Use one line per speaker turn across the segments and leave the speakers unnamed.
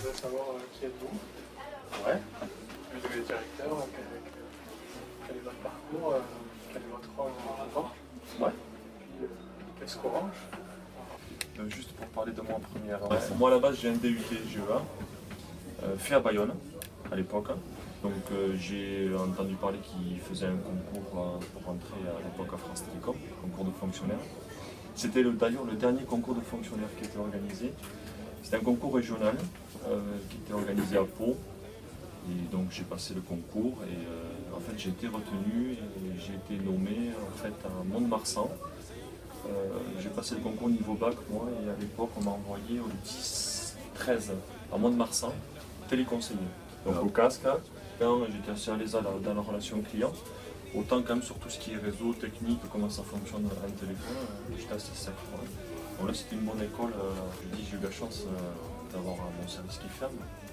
voudrais savoir qui êtes-vous.
Ouais.
Vous êtes directeur, quel est votre parcours, quel est votre rôle en banque.
Ouais.
Qu'est-ce qu'Orange?
Juste pour parler de moi en première. Moi à la base j'ai un DUT GEA, fait à Bayonne à l'époque. Donc j'ai entendu parler qu'il faisait un concours pour rentrer à l'époque à France Télécom, concours de fonctionnaires. C'était d'ailleurs le dernier concours de fonctionnaires qui était organisé. C'était un concours régional qui était organisé à Pau. Et donc j'ai passé le concours et en fait j'ai été retenu et j'ai été nommé en fait à Mont-de-Marsan. J'ai passé le concours niveau bac moi et à l'époque on m'a envoyé au 10-13 à Mont-de-Marsan, téléconseiller. Donc au casque, j'étais assez à l'aise dans la relation client. Autant quand même sur tout ce qui est réseau, technique, comment ça fonctionne un téléphone, j'étais assez sec. Bon, là c'était une bonne école, j'ai eu la chance d'avoir mon service qui ferme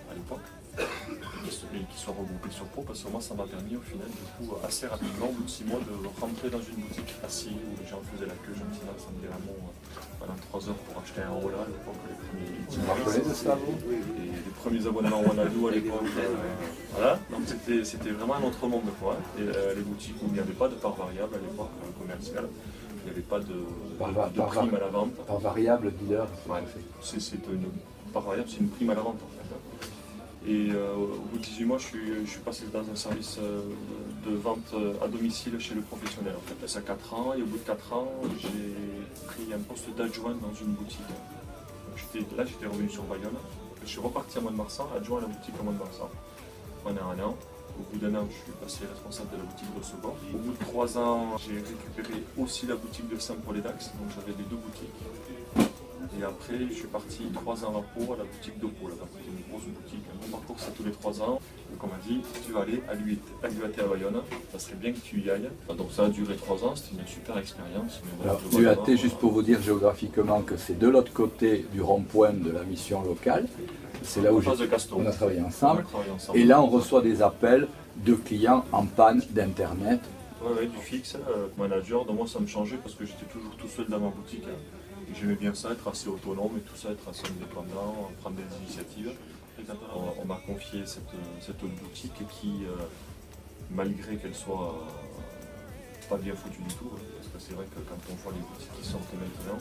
à l'époque et qui soit regroupé sur Pau parce que moi ça m'a permis au final du coup assez rapidement, au bout de 6 mois, de rentrer dans une boutique assis où les gens faisaient la queue gentiment sans dire un mot pendant 3 heures pour acheter un Rola à l'époque, les premiers et les premiers abonnements Wanadoo à l'époque. Voilà, donc c'était vraiment un autre monde quoi. Et les boutiques où il n'y avait pas de part variable à l'époque commerciale, il n'y avait pas de prime à la vente.
Par variable, dealer.
Ouais, c'est une part variable, c'est une prime à la vente en fait. Et au bout de 18 mois, je suis passé dans un service de vente à domicile chez le professionnel. En fait, ça 4 ans et au bout de 4 ans, j'ai pris un poste d'adjoint dans une boutique. Là, j'étais revenu sur Bayonne. Je suis reparti à Mont-de-Marsan, adjoint à la boutique à Mont-de-Marsan pendant un an. Au bout d'un an, je suis passé responsable de la boutique de Secor. Au bout de 3 ans, j'ai récupéré aussi la boutique de Saint-Paul-et-Dax, donc j'avais les 2 boutiques. Et après, je suis parti 3 ans à Pau, à la boutique de Pau, là-bas. C'était une grosse boutique, un bon parcours, c'est tous les 3 ans. Donc on m'a dit, tu vas aller à l'UAT à Bayonne, ça serait bien que tu y ailles. Donc ça a duré 3 ans, c'était une super expérience.
Alors, l'UAT, juste pour vous dire géographiquement que c'est de l'autre côté du rond-point de la mission locale. C'est là où on a travaillé ensemble. Et là, on reçoit des appels de clients en panne d'Internet.
Oui, du fixe, manager. Donc moi, ça me changeait parce que j'étais toujours tout seul dans ma boutique. J'aimais bien ça, être assez autonome et tout ça, être assez indépendant, prendre des initiatives. On m'a confié cette boutique qui, malgré qu'elle soit pas bien foutue du tout, parce que c'est vrai que quand on voit les boutiques qui sortent maintenant,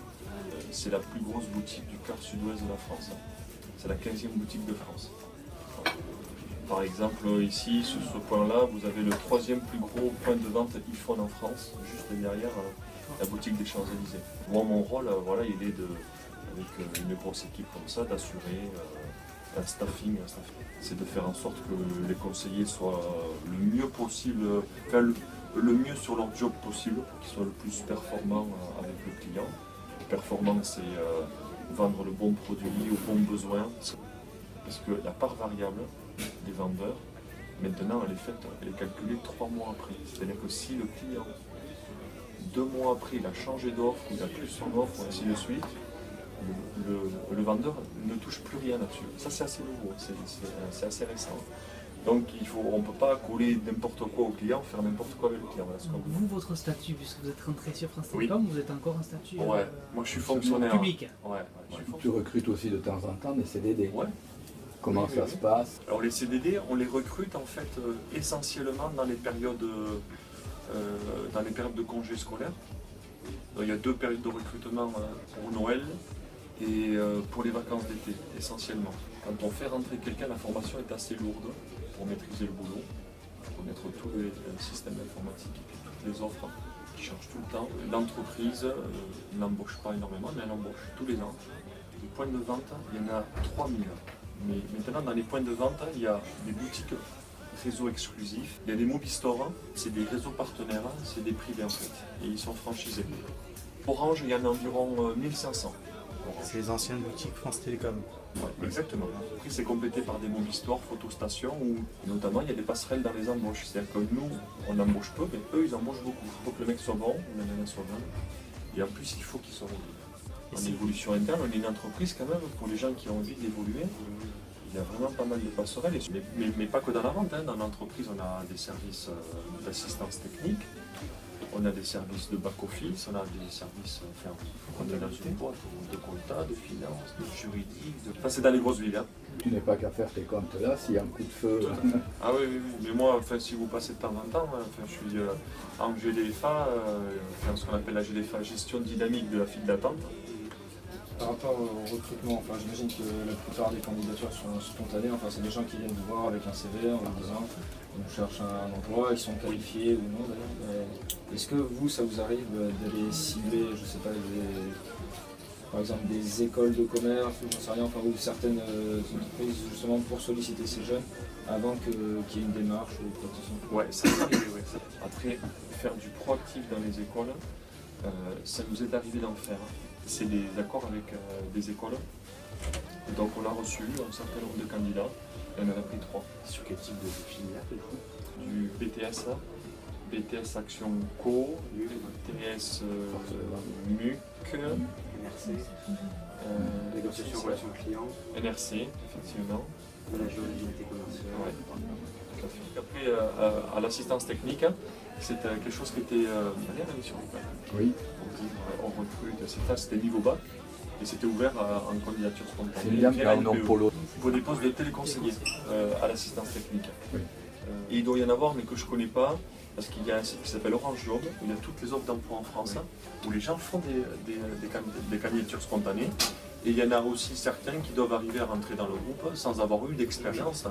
c'est la plus grosse boutique du quart sud-ouest de la France. C'est la 15e boutique de France. Par exemple, ici, sur ce point-là, vous avez le 3e plus gros point de vente iPhone en France, juste derrière la boutique des Champs-Élysées. Moi, mon rôle, voilà, il est avec une grosse équipe comme ça, d'assurer un staffing. C'est de faire en sorte que les conseillers soient le mieux possible, faire le mieux sur leur job possible pour qu'ils soient le plus performants avec le client. Performant, c'est vendre le bon produit aux bons besoins. Parce que la part variable des vendeurs, maintenant, elle est calculée 3 mois après. C'est-à-dire que si le client, 2 mois après, il a changé d'offre, il a plus son offre, ainsi de suite, le vendeur ne touche plus rien là-dessus. Ça, c'est assez nouveau, c'est assez récent. Donc on ne peut pas coller n'importe quoi au client, faire n'importe quoi avec le client.
Vous, votre statut, puisque vous êtes rentré sur France Télécom, vous êtes encore un statut
moi je suis fonctionnaire
public.
Tu recrutes aussi de temps en temps des CDD.
Ouais.
Comment ça se passe?
Alors les CDD, on les recrute en fait essentiellement dans les périodes de congés scolaires. Donc, il y a 2 périodes de recrutement pour Noël et pour les vacances d'été, essentiellement. Quand on fait rentrer quelqu'un, la formation est assez lourde pour maîtriser le boulot, pour connaître tous les systèmes informatiques et puis toutes les offres qui changent tout le temps. L'entreprise n'embauche pas énormément, mais elle embauche tous les ans. Les points de vente, il y en a 3000. Mais maintenant, dans les points de vente, il y a des boutiques réseaux exclusifs, il y a des Mobistore, c'est des réseaux partenaires, c'est des privés en fait, et ils sont franchisés. Orange, il y en a environ 1500.
C'est les anciennes boutiques France Télécom.
Ouais, exactement. Après, c'est complété par des Mobistore, photostations, où notamment il y a des passerelles dans les embauches. C'est-à-dire que nous, on embauche peu, mais eux, ils embauchent beaucoup. Il faut que le mec soit bon, la nana soit bonne. Et en plus, il faut qu'il soit bon. En évolution interne, on est une entreprise quand même, pour les gens qui ont envie d'évoluer. Il y a vraiment pas mal de passerelles, mais pas que dans la vente. Dans l'entreprise, on a des services d'assistance technique, on a des services de back-office, on a des services, on est dans une boîte de compta, de finance, de juridique. C'est dans les grosses villes.
tu n'es pas qu'à faire tes comptes là, s'il y a un coup de feu.
Ah oui, oui, oui. Mais moi, enfin, si vous passez de temps en temps, enfin, je suis en GDFA, ce qu'on appelle la GDFA, gestion dynamique de la file d'attente.
Par rapport au recrutement, enfin, j'imagine que la plupart des candidatures sont spontanées, enfin, c'est des gens qui viennent vous voir avec un CV en vous disant on cherche un emploi, ils sont qualifiés ou non d'ailleurs. Est-ce que vous, ça vous arrive d'aller cibler, je sais pas, par exemple des écoles de commerce ou j'en sais rien, enfin, ou certaines entreprises justement pour solliciter ces jeunes avant qu'il y ait une démarche ou quoi que ce soit?
Ouais, ça peut arriver, ouais. Après, faire du proactif dans les écoles, ça nous est arrivé d'en faire. C'est des accords avec des écoles. Donc on a reçu un certain nombre de candidats et on en a pris 3.
Sur quel type de filière
Du BTS, BTS Action Co, BTS MUC,
NRC, négociation relation client,
NRC, effectivement.
management d'activité commerciale.
Ouais. Après, à l'assistance technique, c'est quelque chose qui était allé à la mission locale.
Oui.
On recrute, c'était niveau bac et c'était ouvert en candidature spontanée.
C'est bien qu'il y a un polo.
Pour des postes de téléconseiller à l'assistance technique.
Oui.
Et il doit y en avoir, mais que je ne connais pas, parce qu'il y a un site qui s'appelle Orange Job, où il y a toutes les offres d'emploi en France, où les gens font des candidatures spontanées. Et il y en a aussi certains qui doivent arriver à rentrer dans le groupe sans avoir eu d'expérience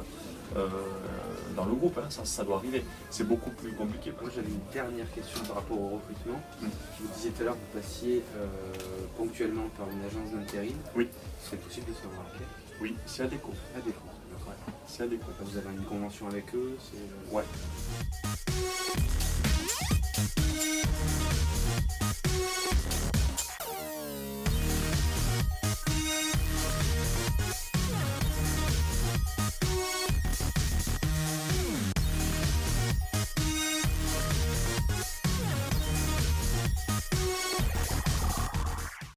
dans le groupe. Ça doit arriver. C'est beaucoup plus compliqué.
Moi j'avais une dernière question par rapport au recrutement. Vous disiez tout à l'heure que vous passiez ponctuellement par une agence d'intérim.
Oui.
Ce serait possible de savoir laquelle?
Oui, c'est ADECO.
ADECO, d'accord.
C'est ADECO.
Vous avez une convention avec eux?
Ouais.